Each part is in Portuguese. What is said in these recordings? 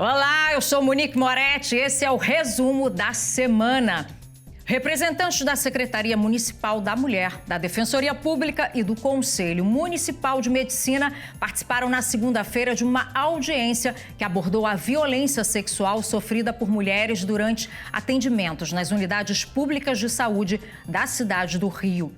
Olá, eu sou Monique Moretti e esse é o resumo da semana. Representantes da Secretaria Municipal da Mulher, da Defensoria Pública e do Conselho Municipal de Medicina participaram na segunda-feira de uma audiência que abordou a violência sexual sofrida por mulheres durante atendimentos nas unidades públicas de saúde da cidade do Rio.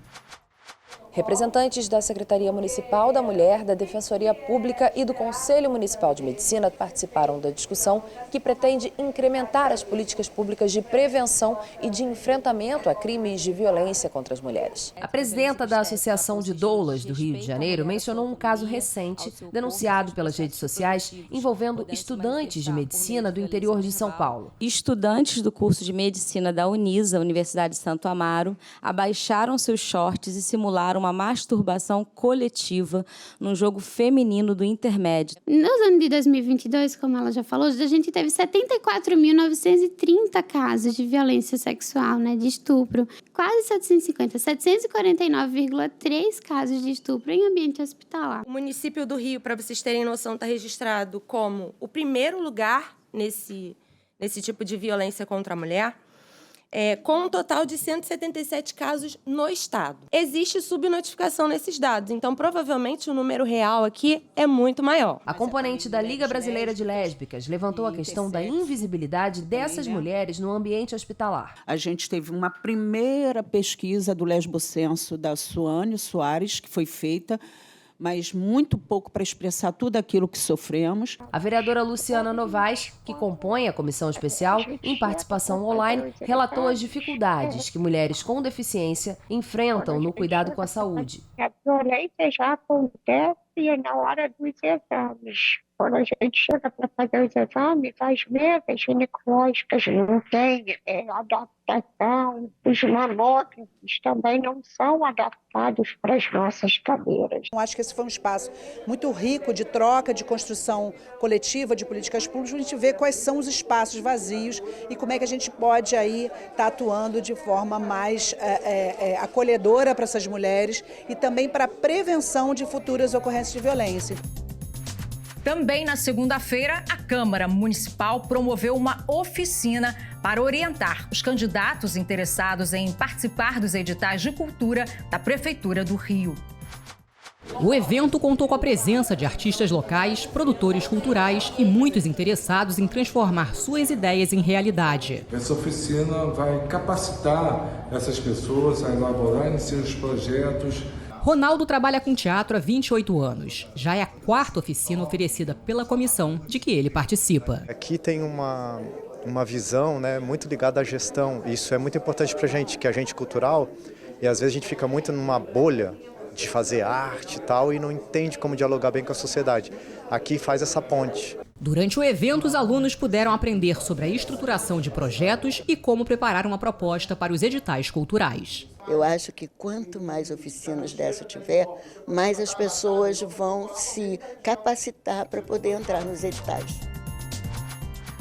Representantes da Secretaria Municipal da Mulher, da Defensoria Pública e do Conselho Municipal de Medicina participaram da discussão que pretende incrementar as políticas públicas de prevenção e de enfrentamento a crimes de violência contra as mulheres. A presidenta da Associação de Doulas do Rio de Janeiro mencionou um caso recente denunciado pelas redes sociais envolvendo estudantes de medicina do interior de São Paulo. Estudantes do curso de medicina da Unisa, Universidade de Santo Amaro, abaixaram seus shorts e simularam uma masturbação coletiva num jogo feminino do intermédio. No ano de 2022, como ela já falou, a gente teve 74.930 casos de violência sexual, de estupro. Quase 750, 749,3 casos de estupro em ambiente hospitalar. O município do Rio, para vocês terem noção, está registrado como o primeiro lugar nesse tipo de violência contra a mulher. Com um total de 177 casos no estado. Existe subnotificação nesses dados, então provavelmente o número real aqui é muito maior. A componente da Liga Brasileira de Lésbicas levantou a questão da invisibilidade dessas mulheres no ambiente hospitalar. A gente teve uma primeira pesquisa do Lesbocenso da Suane Soares, que foi feita, mas muito pouco para expressar tudo aquilo que sofremos. A vereadora Luciana Novaes, que compõe a comissão especial, em participação online, relatou as dificuldades que mulheres com deficiência enfrentam no cuidado com a saúde. A violência já acontece na hora dos exames. Quando a gente chega para fazer os exames, as mesas ginecológicas não têm adaptação. Os mamógrafos também não são adaptados para as nossas cadeiras. Eu acho que esse foi um espaço muito rico de troca, de construção coletiva, de políticas públicas, a gente vê quais são os espaços vazios e como é que a gente pode aí estar atuando de forma mais acolhedora para essas mulheres e também para a prevenção de futuras ocorrências de violência. Também na segunda-feira, a Câmara Municipal promoveu uma oficina para orientar os candidatos interessados em participar dos editais de cultura da Prefeitura do Rio. O evento contou com a presença de artistas locais, produtores culturais e muitos interessados em transformar suas ideias em realidade. Essa oficina vai capacitar essas pessoas a elaborarem seus projetos. Ronaldo trabalha com teatro há 28 anos. Já é a quarta oficina oferecida pela comissão de que ele participa. Aqui tem uma visão muito ligada à gestão. Isso é muito importante para a gente, que é agente cultural, e às vezes a gente fica muito numa bolha de fazer arte e tal e não entende como dialogar bem com a sociedade. Aqui faz essa ponte. Durante o evento, os alunos puderam aprender sobre a estruturação de projetos e como preparar uma proposta para os editais culturais. Eu acho que quanto mais oficinas dessa tiver, mais as pessoas vão se capacitar para poder entrar nos editais.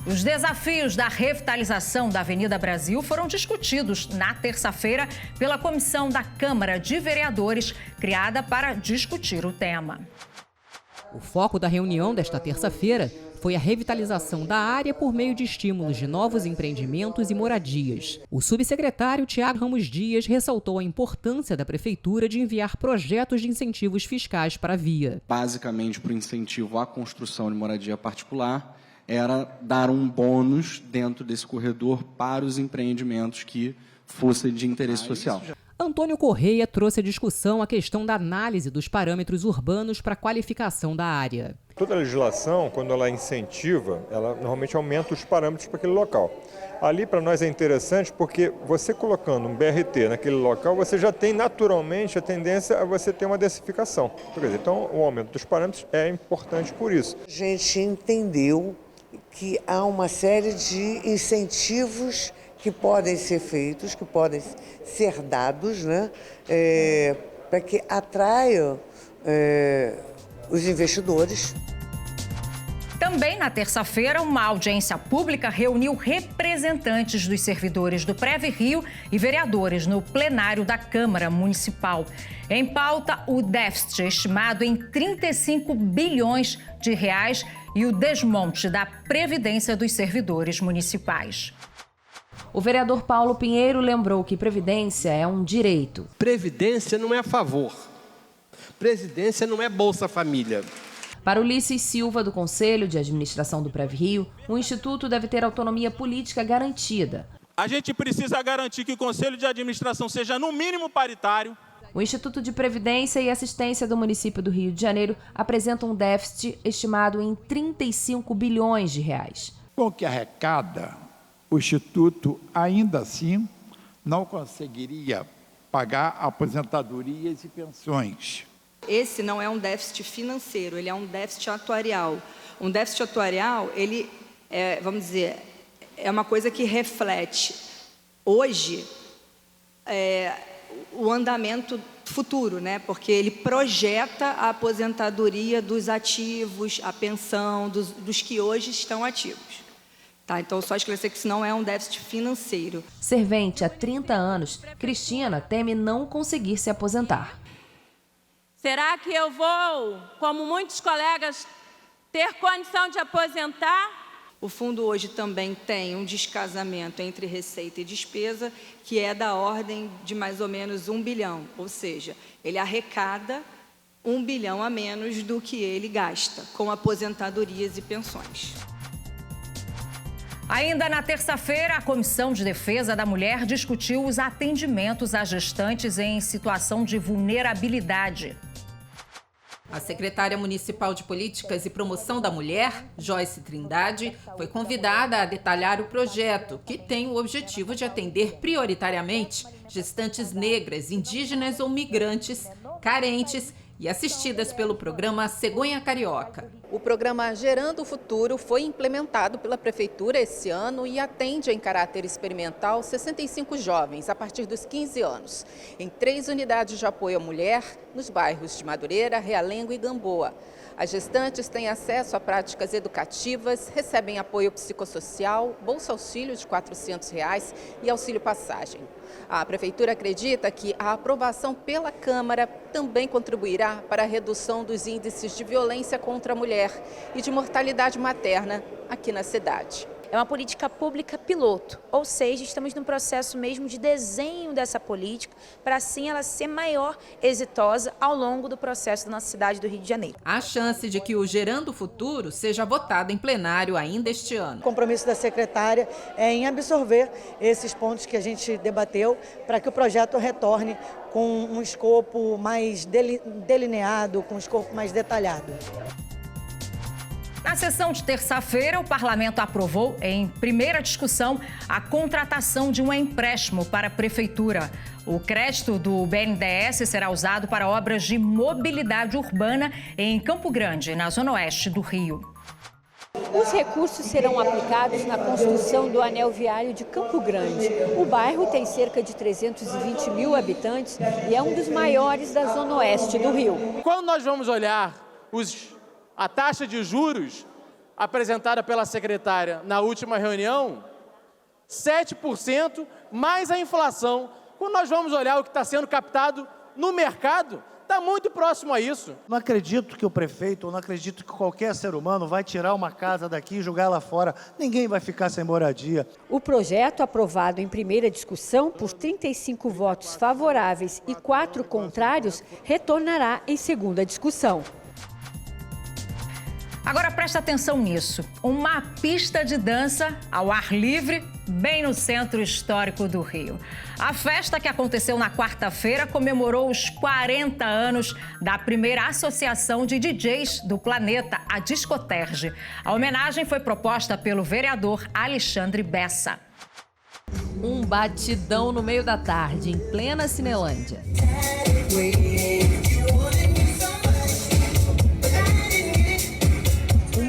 Os desafios da revitalização da Avenida Brasil foram discutidos na terça-feira pela Comissão da Câmara de Vereadores, criada para discutir o tema. O foco da reunião desta terça-feira foi a revitalização da área por meio de estímulos de novos empreendimentos e moradias. O subsecretário Tiago Ramos Dias ressaltou a importância da Prefeitura de enviar projetos de incentivos fiscais para a via. Basicamente, para o incentivo à construção de moradia particular, era dar um bônus dentro desse corredor para os empreendimentos que fossem de interesse social. Antônio Correia trouxe à discussão a questão da análise dos parâmetros urbanos para a qualificação da área. Toda a legislação, quando ela incentiva, ela normalmente aumenta os parâmetros para aquele local. Ali, para nós, é interessante porque você colocando um BRT naquele local, você já tem naturalmente a tendência a você ter uma densificação. Então, o aumento dos parâmetros é importante por isso. A gente entendeu que há uma série de incentivos que podem ser feitos, que podem ser dados, para que atraiam os investidores. Também na terça-feira, uma audiência pública reuniu representantes dos servidores do Preve Rio e vereadores no plenário da Câmara Municipal. Em pauta, o déficit estimado em 35 bilhões de reais e o desmonte da Previdência dos servidores municipais. O vereador Paulo Pinheiro lembrou que Previdência é um direito. Previdência não é favor. Previdência não é Bolsa Família. Para Ulisses Silva, do Conselho de Administração do PrevRio, o Instituto deve ter autonomia política garantida. A gente precisa garantir que o Conselho de Administração seja, no mínimo, paritário. O Instituto de Previdência e Assistência do município do Rio de Janeiro apresenta um déficit estimado em 35 bilhões de reais. Com o que arrecada, o Instituto, ainda assim, não conseguiria pagar aposentadorias e pensões. Esse não é um déficit financeiro, ele é um déficit atuarial. Um déficit atuarial, ele vamos dizer, é uma coisa que reflete hoje o andamento futuro, né? Porque ele projeta a aposentadoria dos ativos, a pensão dos que hoje estão ativos. Tá, então, só esclarecer que isso não é um déficit financeiro. Servente há 30 anos, Cristina teme não conseguir se aposentar. Será que eu vou, como muitos colegas, ter condição de aposentar? O fundo hoje também tem um descasamento entre receita e despesa, que é da ordem de mais ou menos 1 bilhão. Ou seja, ele arrecada 1 bilhão a menos do que ele gasta com aposentadorias e pensões. Ainda na terça-feira, a Comissão de Defesa da Mulher discutiu os atendimentos a gestantes em situação de vulnerabilidade. A secretária municipal de Políticas e Promoção da Mulher, Joyce Trindade, foi convidada a detalhar o projeto, que tem o objetivo de atender prioritariamente gestantes negras, indígenas ou migrantes, carentes e assistidas pelo programa Cegonha Carioca. O programa Gerando o Futuro foi implementado pela Prefeitura esse ano e atende em caráter experimental 65 jovens a partir dos 15 anos, em 3 unidades de apoio à mulher, nos bairros de Madureira, Realengo e Gamboa. As gestantes têm acesso a práticas educativas, recebem apoio psicossocial, bolsa auxílio de R$ 400 e auxílio passagem. A Prefeitura acredita que a aprovação pela Câmara também contribuirá para a redução dos índices de violência contra a mulher e de mortalidade materna aqui na cidade. É uma política pública piloto, ou seja, estamos no processo mesmo de desenho dessa política para assim ela ser maior exitosa ao longo do processo da nossa cidade do Rio de Janeiro. Há chance de que o Gerando o Futuro seja votado em plenário ainda este ano. O compromisso da secretária é em absorver esses pontos que a gente debateu para que o projeto retorne com um escopo mais delineado, com um escopo mais detalhado. Na sessão de terça-feira, o parlamento aprovou, em primeira discussão, a contratação de um empréstimo para a prefeitura. O crédito do BNDES será usado para obras de mobilidade urbana em Campo Grande, na zona oeste do Rio. Os recursos serão aplicados na construção do anel viário de Campo Grande. O bairro tem cerca de 320 mil habitantes e é um dos maiores da zona oeste do Rio. Quando nós vamos olhar a taxa de juros apresentada pela secretária na última reunião, 7% mais a inflação. Quando nós vamos olhar o que está sendo captado no mercado, está muito próximo a isso. Não acredito que o prefeito, ou não acredito que qualquer ser humano vai tirar uma casa daqui e jogar lá fora. Ninguém vai ficar sem moradia. O projeto, aprovado em primeira discussão por 35 votos favoráveis e 4 contrários, retornará em segunda discussão. Agora presta atenção nisso. Uma pista de dança ao ar livre, bem no centro histórico do Rio. A festa, que aconteceu na quarta-feira, comemorou os 40 anos da primeira associação de DJs do planeta, a Discoterge. A homenagem foi proposta pelo vereador Alexandre Bessa. Um batidão no meio da tarde, em plena Cinelândia.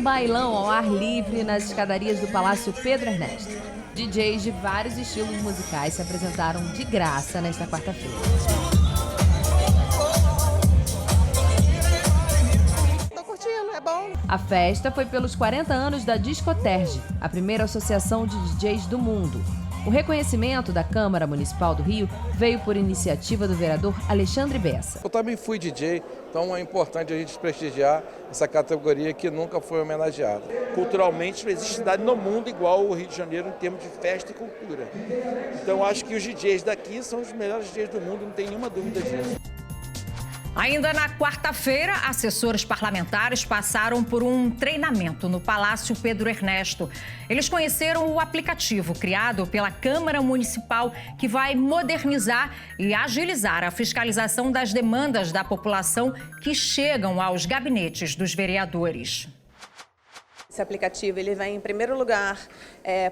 Bailão ao ar livre nas escadarias do Palácio Pedro Ernesto. DJs de vários estilos musicais se apresentaram de graça nesta quarta-feira. Tô curtindo, é bom. A festa foi pelos 40 anos da Discoterge, a primeira associação de DJs do mundo. O reconhecimento da Câmara Municipal do Rio veio por iniciativa do vereador Alexandre Bessa. Eu também fui DJ, Então é importante a gente prestigiar essa categoria que nunca foi homenageada. Culturalmente, não existe cidade no mundo igual o Rio de Janeiro em termos de festa e cultura. Então acho que os DJs daqui são os melhores DJs do mundo, não tem nenhuma dúvida disso. Ainda na quarta-feira, assessores parlamentares passaram por um treinamento no Palácio Pedro Ernesto. Eles conheceram o aplicativo criado pela Câmara Municipal que vai modernizar e agilizar a fiscalização das demandas da população que chegam aos gabinetes dos vereadores. Esse aplicativo ele vem, em primeiro lugar,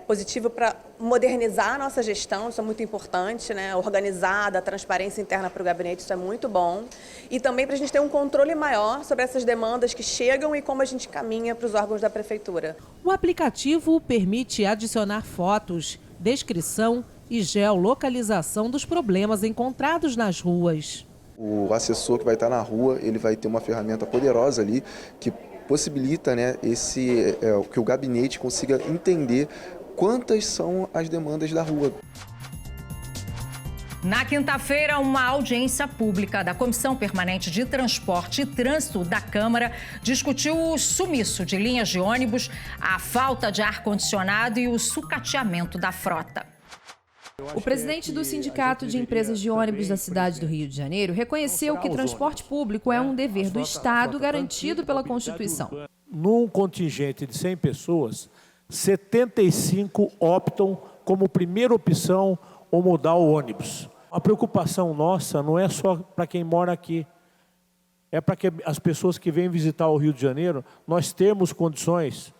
positivo para modernizar a nossa gestão, isso é muito importante, né? Organizada, a transparência interna para o gabinete, isso é muito bom. E também para a gente ter um controle maior sobre essas demandas que chegam e como a gente caminha para os órgãos da Prefeitura. O aplicativo permite adicionar fotos, descrição e geolocalização dos problemas encontrados nas ruas. O assessor que vai estar na rua, ele vai ter uma ferramenta poderosa ali que possibilita, né, que o gabinete consiga entender quantas são as demandas da rua. Na quinta-feira, uma audiência pública da Comissão Permanente de Transporte e Trânsito da Câmara discutiu o sumiço de linhas de ônibus, a falta de ar-condicionado e o sucateamento da frota. O presidente do Sindicato de Empresas de Ônibus da cidade do Rio de Janeiro reconheceu que transporte público é um dever do Estado garantido pela Constituição. Num contingente de 100 pessoas, 75 optam como primeira opção o modal ônibus. A preocupação nossa não é só para quem mora aqui, é para que as pessoas que vêm visitar o Rio de Janeiro, nós temos condições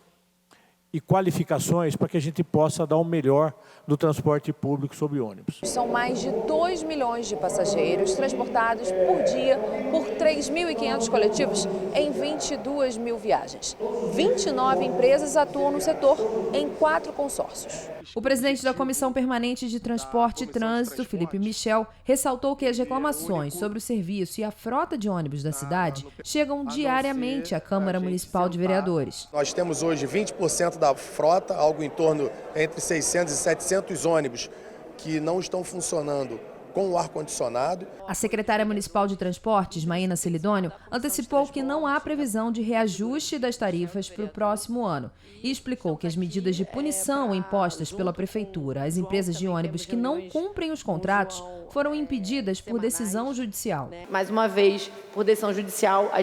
e qualificações para que a gente possa dar o melhor do transporte público sob ônibus. São mais de 2 milhões de passageiros transportados por dia por 3.500 coletivos em 22 mil viagens. 29 empresas atuam no setor em 4 consórcios. O presidente da Comissão Permanente de Transporte e Trânsito, Felipe Michel, ressaltou que as reclamações sobre o serviço e a frota de ônibus da cidade chegam diariamente à Câmara Municipal de Vereadores. Nós temos hoje 20% da frota, algo em torno entre 600 e 700 ônibus que não estão funcionando com o ar-condicionado. A secretária municipal de Transportes, Maína Celidônio, antecipou que não há previsão de reajuste das tarifas para o próximo ano e explicou que as medidas de punição impostas pela Prefeitura às empresas de ônibus que não cumprem os contratos foram impedidas por decisão judicial. Mais uma vez, por decisão judicial, a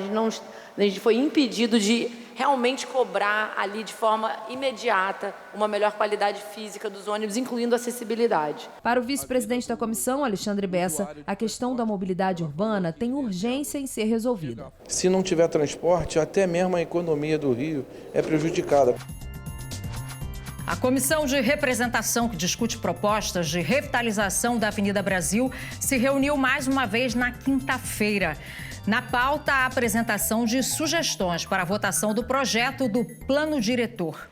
gente foi impedido de realmente cobrar ali de forma imediata uma melhor qualidade física dos ônibus, incluindo acessibilidade. Para o vice-presidente da comissão, Alexandre Bessa, a questão da mobilidade urbana tem urgência em ser resolvida. Se não tiver transporte, até mesmo a economia do Rio é prejudicada. A Comissão de Representação, que discute propostas de revitalização da Avenida Brasil, se reuniu mais uma vez na quinta-feira. Na pauta, a apresentação de sugestões para a votação do projeto do Plano Diretor.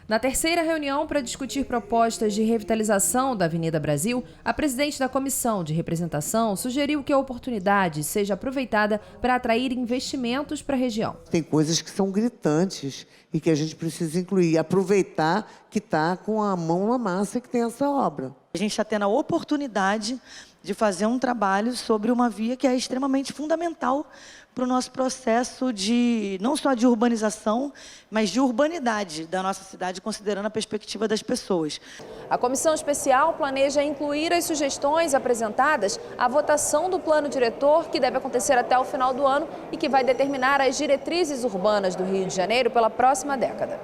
Na terceira reunião para discutir propostas de revitalização da Avenida Brasil, a presidente da Comissão de Representação sugeriu que a oportunidade seja aproveitada para atrair investimentos para a região. Tem coisas que são gritantes e que a gente precisa incluir, aproveitar que está com a mão na massa que tem essa obra. A gente está tendo a oportunidade de fazer um trabalho sobre uma via que é extremamente fundamental para o nosso processo de, não só de urbanização, mas de urbanidade da nossa cidade, considerando a perspectiva das pessoas. A comissão especial planeja incluir as sugestões apresentadas à votação do plano diretor, que deve acontecer até o final do ano e que vai determinar as diretrizes urbanas do Rio de Janeiro pela próxima década.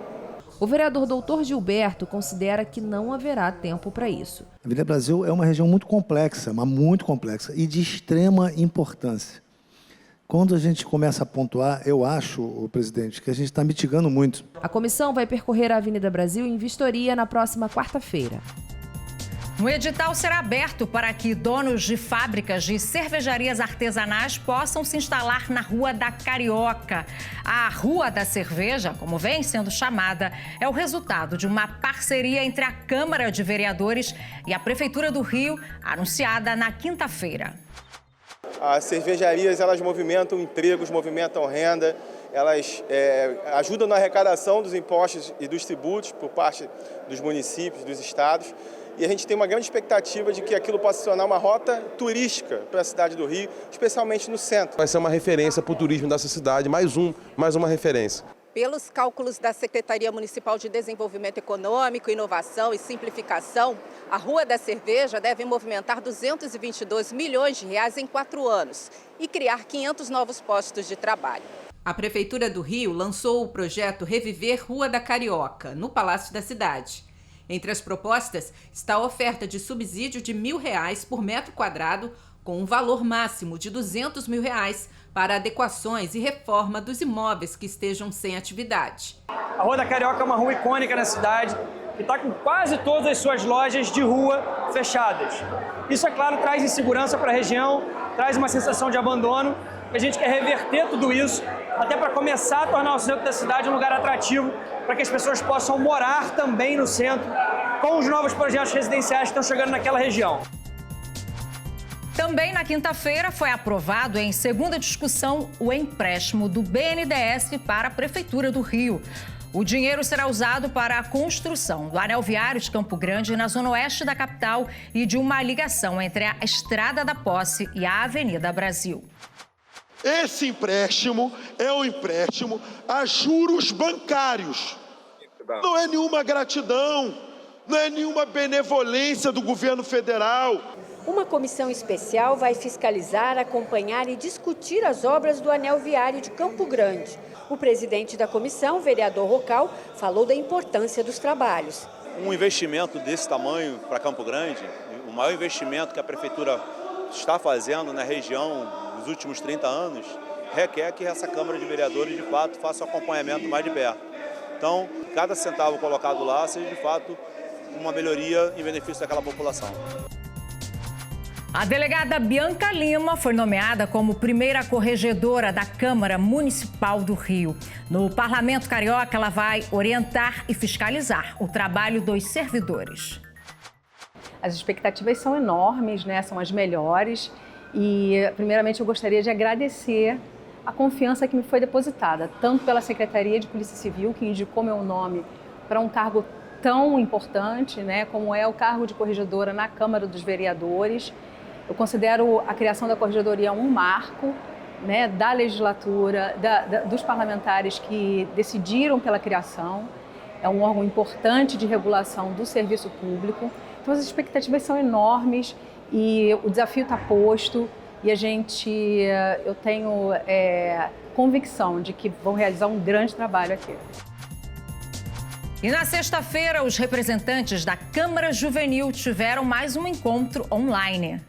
O vereador Doutor Gilberto considera que não haverá tempo para isso. A Avenida Brasil é uma região muito complexa, mas muito complexa e de extrema importância. Quando a gente começa a pontuar, eu acho, presidente, que a gente está mitigando muito. A comissão vai percorrer a Avenida Brasil em vistoria na próxima quarta-feira. Um edital será aberto para que donos de fábricas de cervejarias artesanais possam se instalar na Rua da Carioca. A Rua da Cerveja, como vem sendo chamada, é o resultado de uma parceria entre a Câmara de Vereadores e a Prefeitura do Rio, anunciada na quinta-feira. As cervejarias, elas movimentam empregos, movimentam renda, elas ajudam na arrecadação dos impostos e dos tributos por parte dos municípios, dos estados. e a gente tem uma grande expectativa de que aquilo possa se tornar uma rota turística para a cidade do Rio, especialmente no centro. Vai ser uma referência para o turismo dessa cidade, mais uma referência. Pelos cálculos da Secretaria Municipal de Desenvolvimento Econômico, Inovação e Simplificação, a Rua da Cerveja deve movimentar 222 milhões de reais em 4 anos e criar 500 novos postos de trabalho. A Prefeitura do Rio lançou o projeto Reviver Rua da Carioca, no Palácio da Cidade. Entre as propostas está a oferta de subsídio de R$1.000 por metro quadrado, com um valor máximo de R$200 mil para adequações e reforma dos imóveis que estejam sem atividade. A Rua da Carioca é uma rua icônica na cidade e está com quase todas as suas lojas de rua fechadas. Isso, é claro, traz insegurança para a região, traz uma sensação de abandono. A gente quer reverter tudo isso, até para começar a tornar o centro da cidade um lugar atrativo, para que as pessoas possam morar também no centro, com os novos projetos residenciais que estão chegando naquela região. Também na quinta-feira foi aprovado em segunda discussão o empréstimo do BNDES para a Prefeitura do Rio. O dinheiro será usado para a construção do anel viário de Campo Grande na zona oeste da capital e de uma ligação entre a Estrada da Posse e a Avenida Brasil. Esse empréstimo é um empréstimo a juros bancários. Não é nenhuma gratidão, não é nenhuma benevolência do governo federal. Uma comissão especial vai fiscalizar, acompanhar e discutir as obras do anel viário de Campo Grande. O presidente da comissão, vereador Rocal, falou da importância dos trabalhos. Um investimento desse tamanho para Campo Grande, o maior investimento que a prefeitura está fazendo na região nos últimos 30 anos, requer que essa Câmara de Vereadores, de fato, faça o acompanhamento mais de perto. Então, cada centavo colocado lá seja, de fato, uma melhoria em benefício daquela população. A delegada Bianca Lima foi nomeada como primeira corregedora da Câmara Municipal do Rio. No Parlamento Carioca, ela vai orientar e fiscalizar o trabalho dos servidores. As expectativas são enormes, né? São as melhores. E, primeiramente, eu gostaria de agradecer a confiança que me foi depositada, tanto pela Secretaria de Polícia Civil, que indicou meu nome para um cargo tão importante, né, como é o cargo de corregedora na Câmara dos Vereadores. Eu considero a criação da corregedoria um marco, né, da legislatura, dos parlamentares que decidiram pela criação. É um órgão importante de regulação do serviço público. Então, as expectativas são enormes e o desafio está posto e eu tenho convicção de que vão realizar um grande trabalho aqui. E na sexta-feira, os representantes da Câmara Juvenil tiveram mais um encontro online.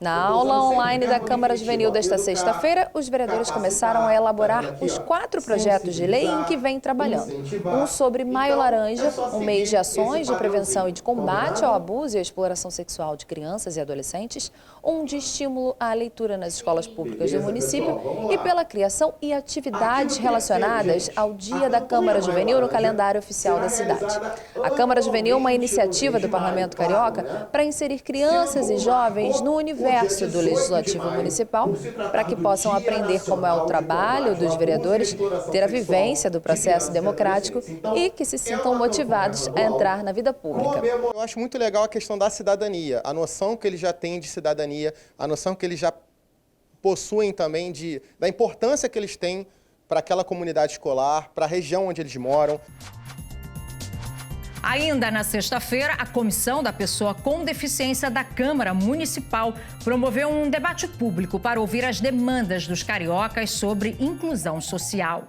Na aula online da Câmara Juvenil desta sexta-feira, os vereadores começaram a elaborar os 4 projetos de lei em que vêm trabalhando. Um sobre Maio Laranja, um mês de ações de prevenção e de combate ao abuso e à exploração sexual de crianças e adolescentes, um de estímulo à leitura nas escolas públicas do município e pela criação e atividades relacionadas ao Dia da Câmara Juvenil no calendário oficial da cidade. A Câmara Juvenil é uma iniciativa do Parlamento Carioca para inserir crianças e jovens no universo do Legislativo Municipal para que possam aprender como é o trabalho dos vereadores, ter a vivência do processo democrático e que se sintam motivados a entrar na vida pública. Eu acho muito legal a questão da cidadania, a noção que eles já têm de cidadania, a noção que eles já possuem também da importância que eles têm para aquela comunidade escolar, para a região onde eles moram. Ainda na sexta-feira, a Comissão da Pessoa com Deficiência da Câmara Municipal promoveu um debate público para ouvir as demandas dos cariocas sobre inclusão social.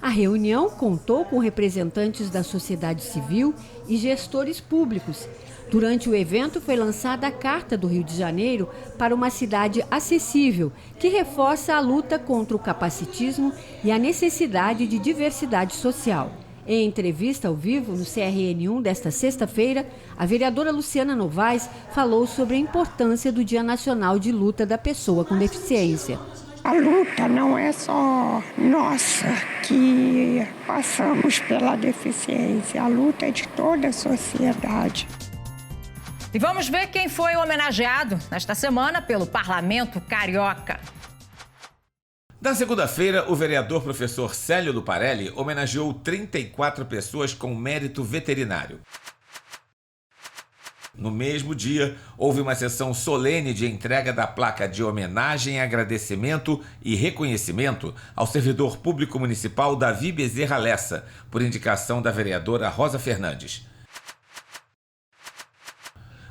A reunião contou com representantes da sociedade civil e gestores públicos. Durante o evento foi lançada a Carta do Rio de Janeiro para uma cidade acessível, que reforça a luta contra o capacitismo e a necessidade de diversidade social. Em entrevista ao vivo no CRN1 desta sexta-feira, a vereadora Luciana Novaes falou sobre a importância do Dia Nacional de Luta da Pessoa com Deficiência. A luta não é só nossa, que passamos pela deficiência. A luta é de toda a sociedade. E vamos ver quem foi homenageado nesta semana pelo Parlamento Carioca. Na segunda-feira, o vereador professor Célio Luparelli homenageou 34 pessoas com mérito veterinário. No mesmo dia, houve uma sessão solene de entrega da placa de homenagem, agradecimento e reconhecimento ao servidor público municipal Davi Bezerra Lessa, por indicação da vereadora Rosa Fernandes.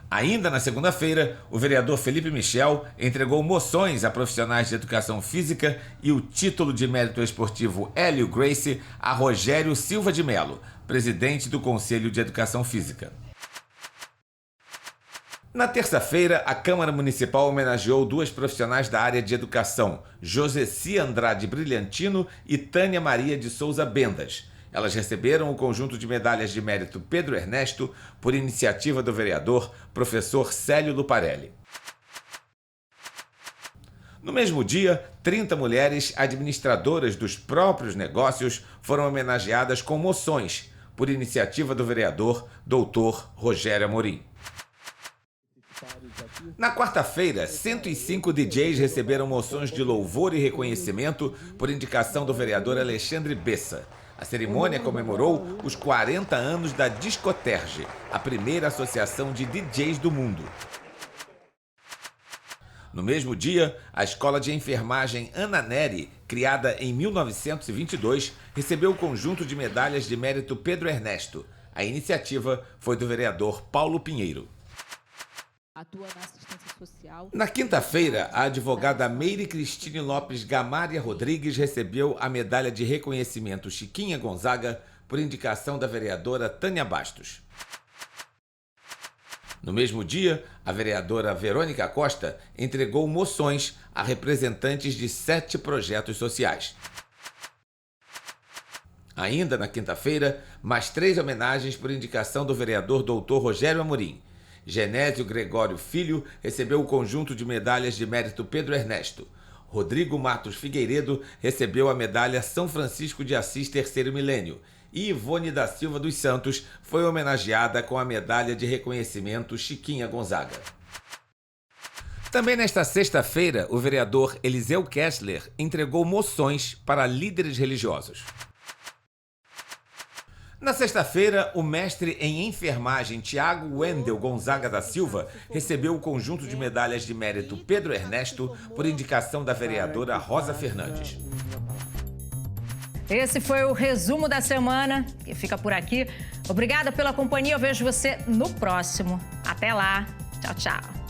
Ainda na segunda-feira, o vereador Felipe Michel entregou moções a profissionais de educação física e o título de mérito esportivo Hélio Gracie a Rogério Silva de Melo, presidente do Conselho de Educação Física. Na terça-feira, a Câmara Municipal homenageou duas profissionais da área de educação, Joseci Andrade Brilhantino e Tânia Maria de Souza Bendas. Elas receberam o conjunto de medalhas de mérito Pedro Ernesto por iniciativa do vereador professor Célio Luparelli. No mesmo dia, 30 mulheres administradoras dos próprios negócios foram homenageadas com moções por iniciativa do vereador doutor Rogério Amorim. Na quarta-feira, 105 DJs receberam moções de louvor e reconhecimento por indicação do vereador Alexandre Bessa. A cerimônia comemorou os 40 anos da Discoterge, a primeira associação de DJs do mundo. No mesmo dia, a Escola de Enfermagem Ana Neri, criada em 1922, recebeu o conjunto de medalhas de mérito Pedro Ernesto. A iniciativa foi do vereador Paulo Pinheiro. Atua na assistência social. Na quinta-feira, a advogada Meire Cristine Lopes Gamária Rodrigues recebeu a medalha de reconhecimento Chiquinha Gonzaga por indicação da vereadora Tânia Bastos. No mesmo dia, a vereadora Verônica Costa entregou moções a representantes de 7 projetos sociais. Ainda na quinta-feira, mais 3 homenagens por indicação do vereador doutor Rogério Amorim. Genésio Gregório Filho recebeu o conjunto de medalhas de mérito Pedro Ernesto. Rodrigo Matos Figueiredo recebeu a medalha São Francisco de Assis Terceiro Milênio. E Ivone da Silva dos Santos foi homenageada com a medalha de reconhecimento Chiquinha Gonzaga. Também nesta sexta-feira, o vereador Eliseu Kessler entregou moções para líderes religiosos. Na sexta-feira, o mestre em enfermagem Tiago Wendel Gonzaga da Silva recebeu o conjunto de medalhas de mérito Pedro Ernesto por indicação da vereadora Rosa Fernandes. Esse foi o resumo da semana, que fica por aqui. Obrigada pela companhia, eu vejo você no próximo. Até lá, tchau, tchau.